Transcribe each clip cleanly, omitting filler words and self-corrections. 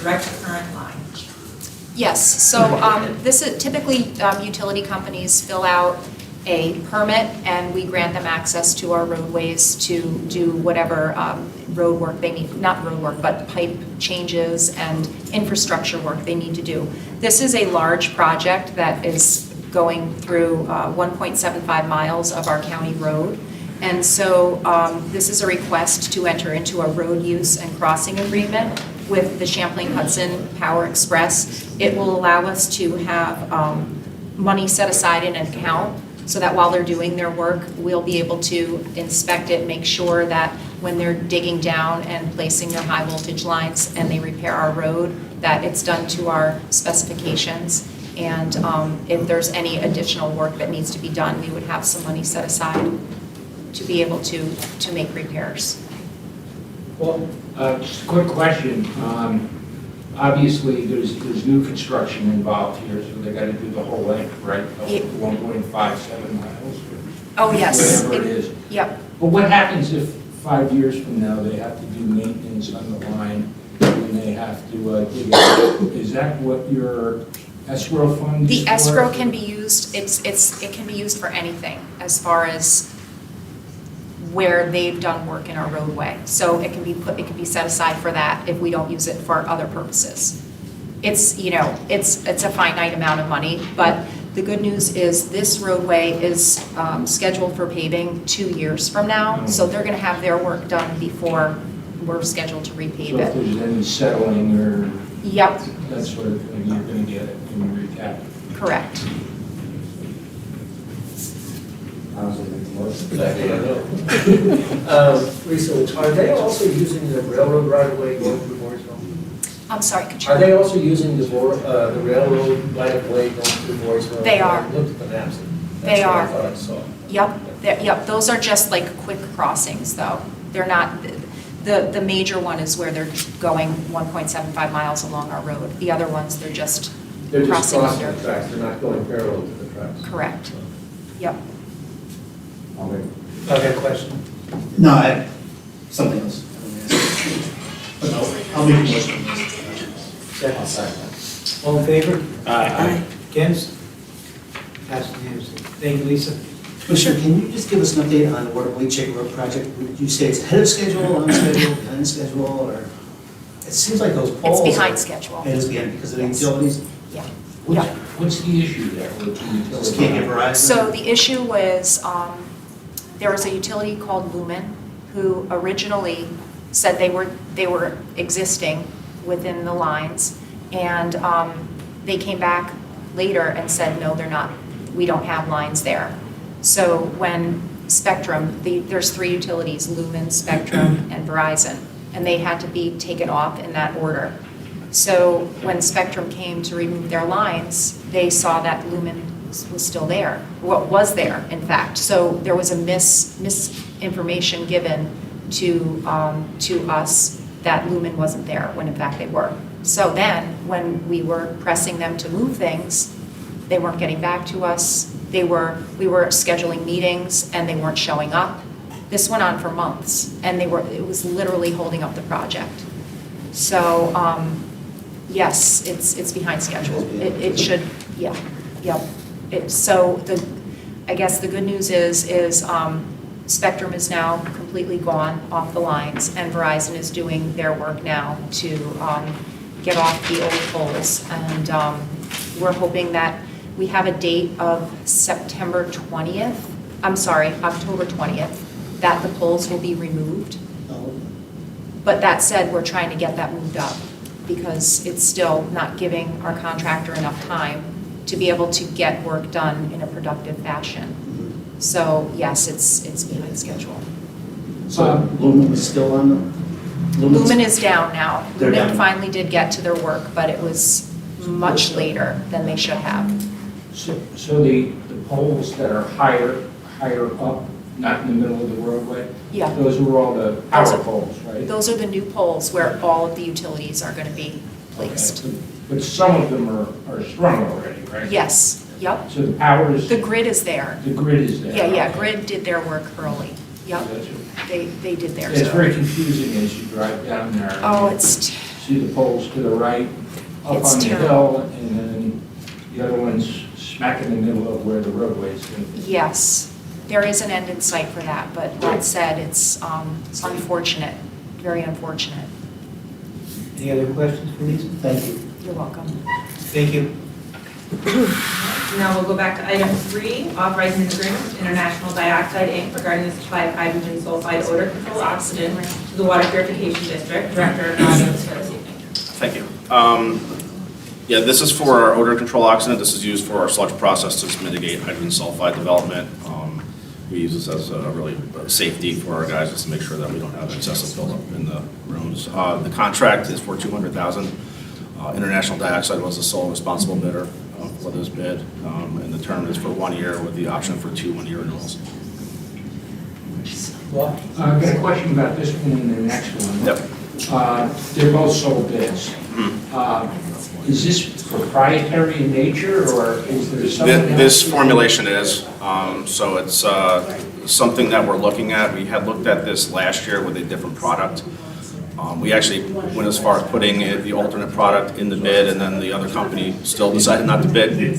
direct current line? Yes, so this is typically utility companies fill out a permit and we grant them access to our roadways to do whatever road work they need, not road work, but pipe changes and infrastructure work they need to do. This is a large project that is going through 1.75 miles of our county road. And so this is a request to enter into a road use and crossing agreement with the Champlain Hudson Power Express. It will allow us to have money set aside in an account so that while they're doing their work, we'll be able to inspect it, make sure that when they're digging down and placing their high voltage lines and they repair our road, that it's done to our specifications. And if there's any additional work that needs to be done, we would have some money set aside to be able to make repairs. Well, just a quick question. Obviously, there's new construction involved here, so they got to do the whole length, right? 1.57 miles, Oh, yes. whatever it is. Yep. But what happens if 5 years from now they have to do maintenance on the line and they have to dig it out? Is that what your escrow fund is The for? escrow can be used, it can be used for anything as far as where they've done work in our roadway. So it can be set aside for that if we don't use it for other purposes. It's, you know, it's a finite amount of money, but the good news is this roadway is scheduled for paving 2 years from now. So they're gonna have their work done before we're scheduled to repave So if it. there's any settling or Yep, that sort of thing, you're going to get it in recap. correct. Lisa, are they also using the railroad right away going through Mooresville? I'm sorry, could Are you? they also using the railroad right of way going through Mooresville? They are. I looked at the maps. They are. That's what I thought I saw. Yep, those are just like quick crossings though. They're not, the major one is where they're going 1.75 miles along our road. The other ones, they're just They're just crossing crossing under. the tracks, they're not going parallel to the tracks. Correct. Yep. Okay, question. No, I, something else. But no, I'll make a motion. Second. All in favor? Aye. Against? Passed unanimously. Thank you, Lisa. Commissioner, can you just give us an update on the Water Bleaching Road project? Would you say it's ahead of schedule, on schedule, behind schedule, or? It seems like those poles. It's behind schedule. It is behind because of the Yes. utilities? Yeah. What's the issue there with the utility? Just can't get Verizon? So the issue was, there was a utility called Lumen who originally said they were existing within the lines. And they came back later and said, no, they're not, we don't have lines there. So when Spectrum, there's 3 utilities, Lumen, Spectrum, and Verizon, and they had to be taken off in that order. So when Spectrum came to remove their lines, they saw that Lumen was still there, was there, in fact. So there was a misinformation given to us that Lumen wasn't there, when in fact they were. So then, when we were pressing them to move things, they weren't getting back to us. We were scheduling meetings, and they weren't showing up. This went on for months, and it was literally holding up the project. So, yes, it's behind schedule. It should, yeah. So I guess the good news is Spectrum is now completely gone off the lines, and Verizon is doing their work now to get off the old poles. And we're hoping that we have a date of October 20th, that the poles will be removed. But that said, we're trying to get that moved up because it's still not giving our contractor enough time to be able to get work done in a productive fashion. So yes, it's behind schedule. So Lumen is still on the? Lumen is down now. They're Lumen down. finally did get to their work, but it was much later than they should have. So the poles that are higher up, not in the middle of the roadway? Yeah. Those were all the Those power are- poles, right? Those are the new poles where all of the utilities are going to be placed. Okay, but some of them are strung already, right? Yes, yep. So the power is, The grid is there. the grid is there? Yeah, okay. Grid did their work early. Yep, Gotcha. they did theirs It's very early. confusing as you drive down there. Oh, it's So see the poles to the right, up It's on the terrible. hill, and then the other one's smack in the middle of where the roadway is going to be. Yes, there is an end in sight for that, but that said, it's unfortunate, very unfortunate. Any other questions for Lisa? Thank you. You're welcome. Thank you. Now we'll go back to item 3, authorizing an agreement with International Dioxide Inc. regarding the supply of hydrogen sulfide odor control oxygen to the Water Purification District. Director Nadia is here this evening. Thank you. Yeah, this is for our odor control oxidant. This is used for our sludge process to mitigate hydrogen sulfide development. We use this as a really safety for our guys, just to make sure that we don't have excessive buildup in the rooms. The contract is for $200,000. International Dioxide was the sole responsible bidder for this bid, and the term is for 1 year with the option for 2 one-year renewals. What? I've got a question about this one and the next one. Yep. They're both sole bids. Is this proprietary in nature, or is there someone else? This formulation is, so it's something that we're looking at. We had looked at this last year with a different product. We actually went as far as putting the alternate product in the bid, and then the other company still decided not to bid.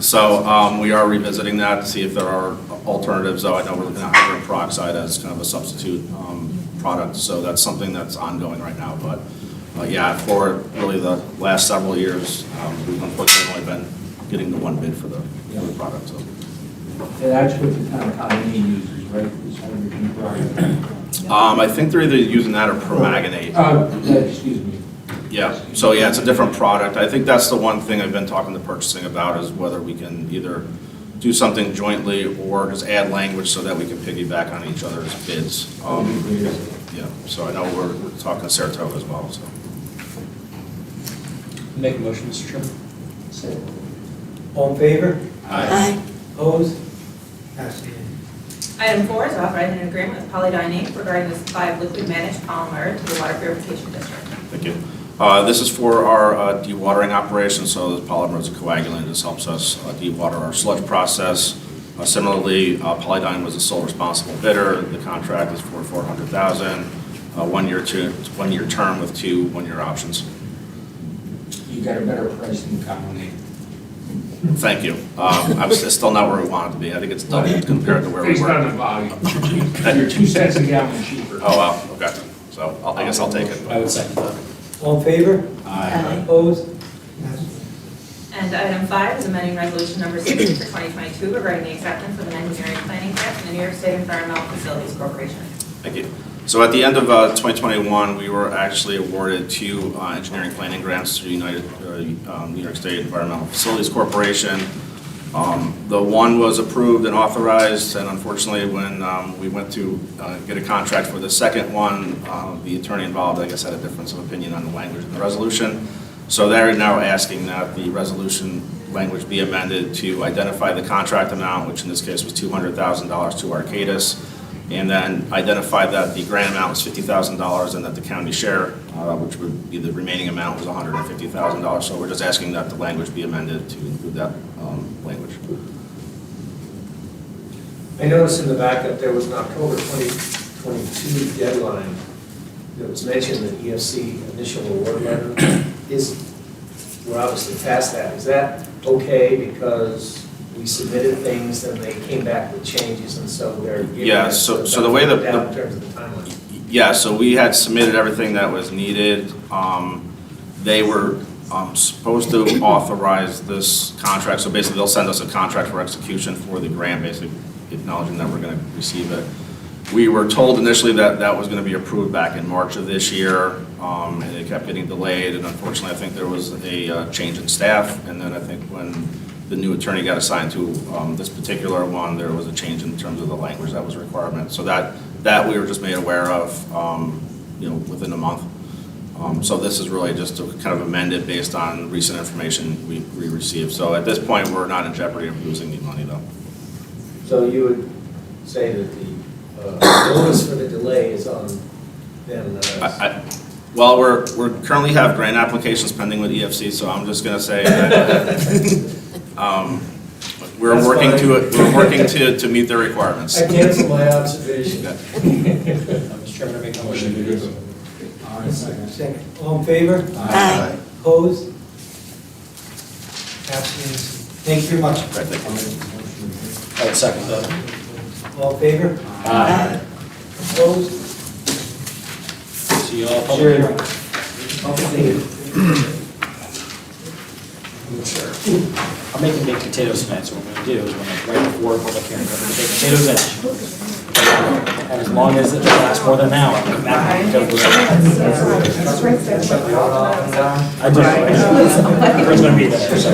So we are revisiting that to see if there are alternatives, though I know we're looking at hydrogen peroxide as kind of a substitute product, so that's something that's ongoing right now. But yeah, for really the last several years, we've unfortunately only been getting the one bid for the other product. So. Yeah, that's what the town of Colony uses, right? This hydrogen peroxide. I think they're either using that or permanganate. Excuse me. Yeah, so yeah, it's a different product. I think that's the one thing I've been talking to purchasing about, is whether we can either do something jointly or just add language so that we can piggyback on each other's bids. Yeah, so I know we're talking to Saratoga as well, so. Make a motion, Mr. Chairman. All in favor? Aye. Opposed? Passed. Item 4 is authorizing an agreement with Polydyne Inc. regarding the supply of liquid managed polymer to the Water Purification District. Thank you. This is for our dewatering operation, so the polymer is a coagulant. This helps us dewater our sludge process. Similarly, Polydyne was the sole responsible bidder. The contract is for $400,000, 1 year term with 2 one-year options. You got a better price than Colony. Thank you. It's still not where we want it to be. I think it's doubled compared to where we Based on were. the volume. You're 2 cents a gallon cheaper. Oh, wow, okay. So I guess I'll take it. I would second that. All in favor? Aye. Opposed? And item 5 is amending resolution number 60 for 2022 regarding the acceptance of an engineering planning grant from the New York State Environmental Facilities Corporation. Thank you. So at the end of 2021, we were actually awarded 2 engineering planning grants through New York State Environmental Facilities Corporation. The one was approved and authorized, and unfortunately, when we went to get a contract for the second one, the attorney involved, I guess, had a difference of opinion on the language of the resolution. So they're now asking that the resolution language be amended to identify the contract amount, which in this case was $200,000 to Arcadis, and then identify that the grant amount was $50,000 and that the county share, which would be the remaining amount, was $150,000. So we're just asking that the language be amended to include that language. I noticed in the backup, there was an October 2022 deadline that was mentioned in the EFC initial award letter. We're obviously past that. Is that okay because we submitted things and they came back with changes, and so they're giving Yeah, us so the way that down in terms of the timeline? Yeah, so we had submitted everything that was needed. They were supposed to authorize this contract, so basically they'll send us a contract for execution for the grant, basically acknowledging that we're going to receive it. We were told initially that that was going to be approved back in March of this year, and it kept getting delayed, and unfortunately I think there was a change in staff, and then I think when the new attorney got assigned to this particular one, there was a change in terms of the language that was a requirement. So that we were just made aware of, within a month. So this is really just to kind of amend it based on recent information we received. So at this point, we're not in jeopardy of losing the money, though. So you would say that the notice for the delay is on them, not us? Well, we're currently have grant applications pending with EFC, so I'm just going to say that we're That's working fine. we're working to meet their requirements. I cancel my observation. Mr. Chairman, I make a motion to do so. Second. All in favor? Aye. Opposed? Abstentions? Thank you very much. Right, thank you. I'd second that. All in favor? Aye. Opposed? See you all public hearing. I'm making baked potatoes tonight, so what I'm gonna do is right before public hearing, I'm gonna bake potatoes in. And as long as it lasts more than an hour, I'm back and go through it. I just, Chris gonna be there, so.